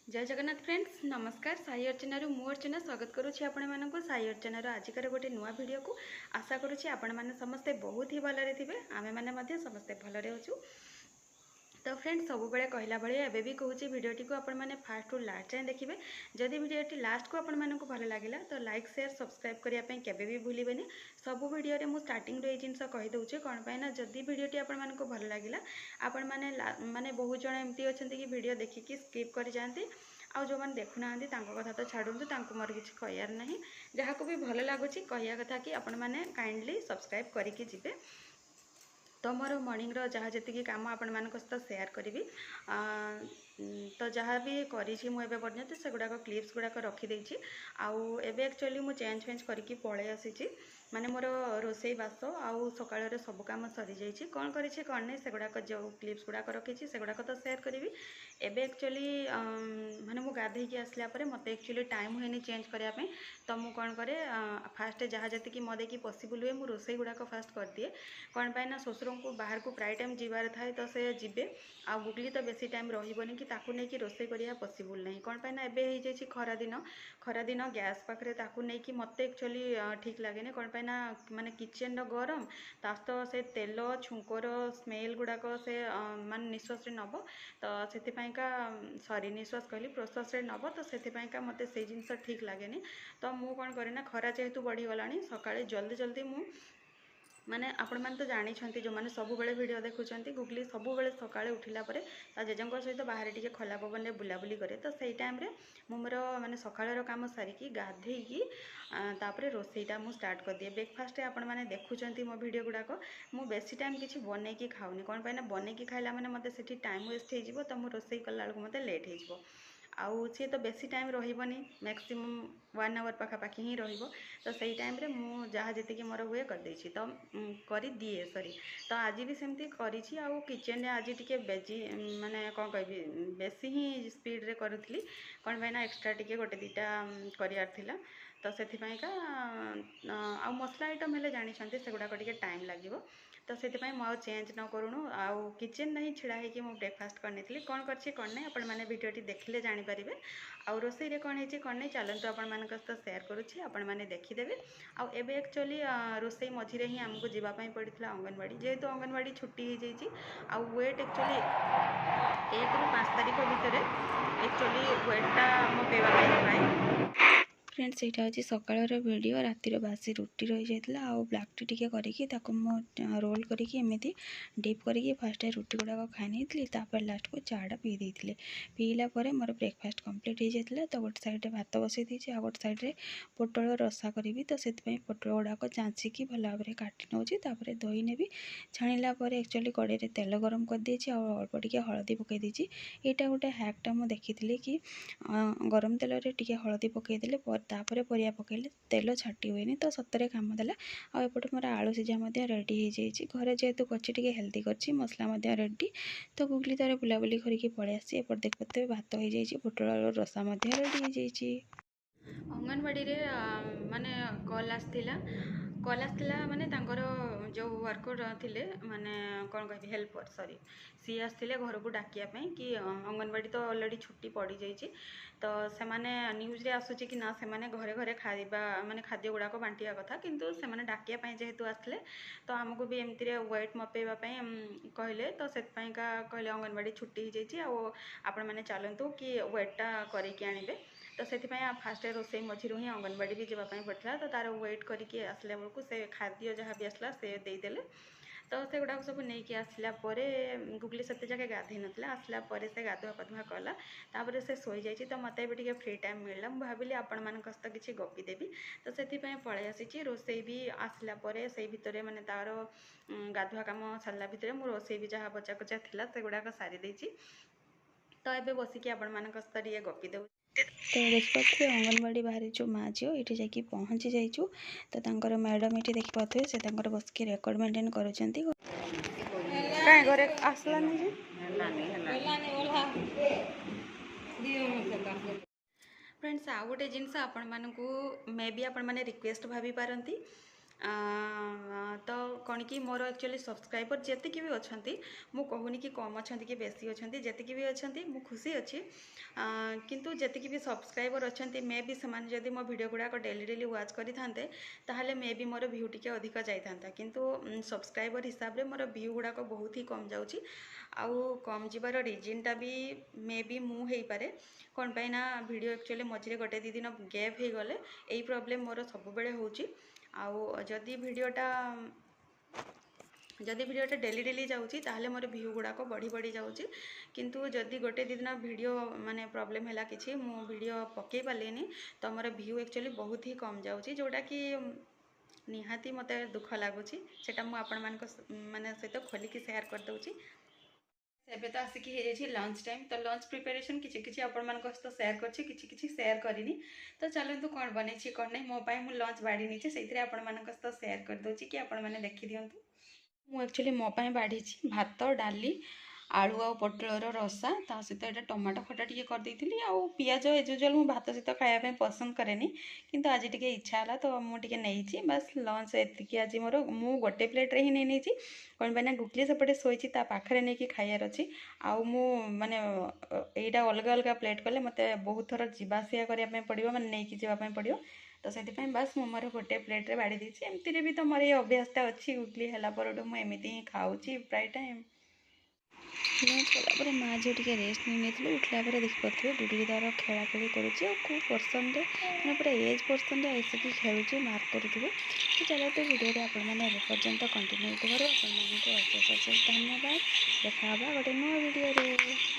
जय जगन्नाथ फ्रेंड्स नमस्कार साई अर्चना मु अर्चना स्वागत करुच्ची आपण मानक साई अर्चनार आजिकार गोटे नुआ वीडियो को आशा करुच्ची आपण मैंने समस्ते बहुत ही भलरे थे आमे मैंने समस्ते भलरे अच्छु। तो फ्रेंड्स सब बेले कहला भाई एवं भी कहूँ भिडियोटी को आपण मैंने फास्ट टू लास्ट जाए देखिए जदि भिडियोटी लास्ट को आपण मानक भल लगे तो लाइक शेयर सब्सक्राइब करने केवे भी भूलें सब वीडियो मुझे स्टार्टिंग ये जिन कहीदे कौन पाई जदि भिडियोटी आपण मानक भल लगे आपण मैंने माने बहुत जन एमती अच्छा कि भिडियो देखिकी स्किप कर जाते आउ जो मैंने देखुना कथा तो छाड़ू मोर किसी कहर ना जहाँ को भी भल लगुच कहया कथा कि आपण मैंने काइंडली सब्सक्राइब करके जी तो मोर मॉर्निंग रो जहाँ जी कम आपण मान सहित सेयार करी तो जहाँ भी करी मुझे पर्यंत से गुड़ाक क्लिप्स गुड़ाक रखीदे आउ एबे एक्चुअली मु चेंज फेंज करके पलि आसी माने मोर रोसई बास आउ सकाळ सब कम सरी जाइए कौन करी कौन नहीं से गुड़ाक जो क्लिप्स गुड़ाक रखी से गुड़ाक तो सेयार करी एबे एक्चुअली माने मु गाधे आसला मत एक्चुअली टाइम हुए चेंज करने तो मुझे कौन करे फास्ट जहाँ जी मो देखिए पॉसिबल हुए मुझे रोसई गुड़ाक फास्ट कर दिए कौन पाई ना शशुर को बाहर को प्राय टाइम जीवार थाए तो से जीवे आ गुगली तो बेसी टाइम रही कि ताकू नहीं कि रोसई करिया पॉसिबल नहीं कौन पाई ना एबे हो खरा दिन गैस पाखे ताकू नहीं कि मत एक्चुअली ठीक लगे कौन पाई ना माने किचन गरम ता तो से तेल छुंकर स्मेल गुड़ाक से मान निश्वास नब तो से सॉरी निश्वास कहली प्रोसेस नब तो से मत से जिनस ठीक लगे तो मुझे कौन करे खरा जेहेतु बढ़ीगला सकाଳେ जल्दी जल्दी मु माने आपण मैंने तो जानी जो मैंने सब बेले वीडियो देखुं गुगली सब बेले सकाळे उठिला परे ता जेजों सहित बाहर टिके खोला पवन में बुलाबुली करे तो सही टाइम रे मोर माने सकाळर काम सारिकी गाधेकी तापरे रोसईटा मु स्टार्ट कर दिए ब्रेकफास्ट आपण मैंने देखुं मो वीडियो गुड़ाक मु बेसी टाइम किसी बनईकी खाऊनी कौन पाई ना बनईकी खाइला माने मते सेठी टाइम वेस्ट हो तो मु रोसई कला बेलू मते लेट हो आउ सी तो बेसी टाइम रही मैक्सिमम 1 आवर पाखापाखि ही रहिबो तो सही टाइम रे मु जहाँ जी मोर हुए करदे तो कर दिए सॉरी तो आज भी सेमती करी आउ किचन रे आज टिके बेजी माने कौन कहि बेसी ही स्पीड रे करूथली कौन पाई ना एक्स्ट्रा टिके गोटे दीटा करार थिला तो से आ मसला आइटम हेले जानी से गुड़ाक टिके टाइम लगे तो से मुझे चेंज न करूँ आउ किचन नहीं छिड़ा होगी मुझे ब्रेकफास्ट करनी कौन कर कौन नहीं आपण मैंने वीडियोटी देखिले जानीपारे आउ रोसई कौन है कौन नहीं चलते आपण मान सहित सेयार करुच्छी आपण मैंने देखीदेवे आउ एबे एक्चुअली रोसई मझिरे ही आमको जीवाई पड़ा अंगनवाड़ी जेहेतु अंगनवाड़ी छुट्टी हो जाइए आउ वेट एक्चुअली 1 ରୁ 5 तारीख भितर एक्चुअली वेटा मपेवाई फ्रेंड्स यहाँ हूँ सकाळर वीडियो रातिर बासी रुटी रही जाता आउ ब्लाक टी टिके करके रोल करके एमती डीप करके फास्ट रुटी गुड़ाक खाई नहीं लास्ट को चाटा पी देते पीला मोर ब्रेकफास्ट कंप्लीट हो जाता तो गोटे साइड भात बसई देती आ गोटे साइड पोटल रसा करी तो से पोटल गुड़ाक चाँचिकी भल भाव में काटी नौची धोई ने छाणिला एक्चुअली कड़े तेल गरम कर देछि अल्प टिके हलदी पकई देछि यहाँ गोटे हैकटा मुझे देखी कि गरम तेल टिके हलदी पकईदे तापर परिया पकईले तेल छाटी हुए तो सतरे काम देला आउपटे मोर आलू सीझा रेडी हो जाइए घरे जेहेतु कच्ची टिके हेल्दी कर मसला रेडी तो गुगली तार बुलाबुली करके पलि आसी एपट देख पाते भात हो जाइए पोटल आलू रसा रेडी हो जाइए अंगनवाड़ी रे माने कॉल आसला माने तांकर जो वर्कर थिले माने कौन कह हेल्पर सॉरी सी आसते घर को डाकिया कि अंगनवाड़ी तो ऑलरेडी छुट्टी पड़ जाइए तो से न्यूज रे आसूची कि ना से घरे घरे खाइबा माने खाद्य गुड़ाक बांटिया कथा किंतु से डाकिया जेहेतु आसले तो आमको भी एमती वेट मपेवा कहले तो से कहले अंगनवाड़ी छुट्टी हो जाइए आपण मैंने चलतु कि वेटा करके आणबे तो से फास्ट रोसई मझी ही अंगनवाड़ी भी जावाई पड़ता तो तार वेट करके आसला बेलू से खाद्य जहाँ भी आसला से देदेले तो से गुड़ाक सब नहीं कि आसला गुगली सत्य जगह गाधे नाला आसला से गाधुआ पाधुआ कला तापर से शोई जाइए तो मत भी फ्री टाइम मिलला मुझे भाविली आपण मान सहित किसी गपीदेवी तो से पलि आसी रोसई भी आसला से भितर माने तार गाधुआ कम सरला भितर मो रोसई भी जहाँ बचा कचा थी से गुड़ाक सारी देछि तो ये बसिकी आपण मान सहित ये गपीदेव तो देखिए अंगनवाड़ी बाहर जो माँ झील ये जाकि पहुँची जाइचु तो तांकर मैडम ये देखिए से बसिक रेकर्ड मेंटेन कर फ्रेंड्स आउ गोटे जिनस आपण मानकु मे भी आपण माने रिक्वेस्ट भाभी पारंती तो कौन कि मोर एक्चुअली सब्सक्राइबर जी भी अच्छा मु कहूनी कि कम अच्छा कि बेसी अच्छा जी भी अच्छा मु खुशी अच्छी किंतु जी भी सब्सक्राइबर अच्छा मे भी से मो वीडियो गुड़ाक डेली डेली वाच करें ताहले मे भी मोर व्यू टी अधिक जाता किंतु सब्सक्राइबर हिसाब से मोर व्यू गुड़ाक बहुत ही कम जाऊँगी आउ कम जीवार रिजनटा भी मे भी मुझे पारे कौन पाई ना वीडियो एक्चुअली मझे गोटे दी दिन गैप हो गले यही प्रोब्लेम मोर सब बेले होची आउ जदि वीडियोटा डेली डेली जाऊँगी ताहले मोर व्यू गुड़ाक बढ़ी बढ़ी जाऊँगी किंतु जदि गोटे दी दिन वीडियो माने प्रॉब्लम है कि मु वीडियो पकई पारे तो मोर व्यू एक्चुअली बहुत ही कम जाऊँगी जोटा कि निहाती मत दुख लगुच सेटा मु आपण माने सहित खोलिकी शेयर कर दूची एबे तो आसिक हो लंच टाइम तो लंच प्रिपेरेसन किसी आपण मान सहित शेयर कर शेयर करनी तो चलतु कौन बनई कौन नहीं मो पाई मु लंच बाड़ी नीचे से आपण मान सहित शेयर कर दूची कि आपण मैंने देखी दिंतु मु एक्चुअली मो पाई बाड़ी भात डाली आलू आ पोटलर रसा ता सहित ये टमाटो खटा टी कर देती आउ पियाज एज यूजुआल मु भात सहित खायापी पसंद कैनि किंतु आज टी इच्छा है तो मुझे नहीं बस लंच एतिकी आज मोर मु गोटे प्लेट्रे ही नहीं कौन पाई गुटली सेपटे शोची पाखे नहीं खायार अच्छी आउ मु माने यहाँ अलग अलग प्लेट कले मत बहुत थर जावासिया करने पड़ो मैंने नहीं जावाई पड़ो तो से बस मु मोर गोटे प्लेट्रे बाड़ी देती एमती भी तो मोर ये अभ्यासटा अच्छी गुटली है मुझे ही खाऊँ प्राय टाइम लंच कलापर माँ झील टे रेस्ट नहीं उठला देखिपे डुडली तार खेलाखेली करुँचे खूब पर्सन मैंने पूरा एज पर्सन आसिक खेलुचे मार्क करूँ तो चलो तो वीडियो आपने पर्यंत कंटिन्यू होगा धन्यवाद देखा गोटे नुआ वीडियो।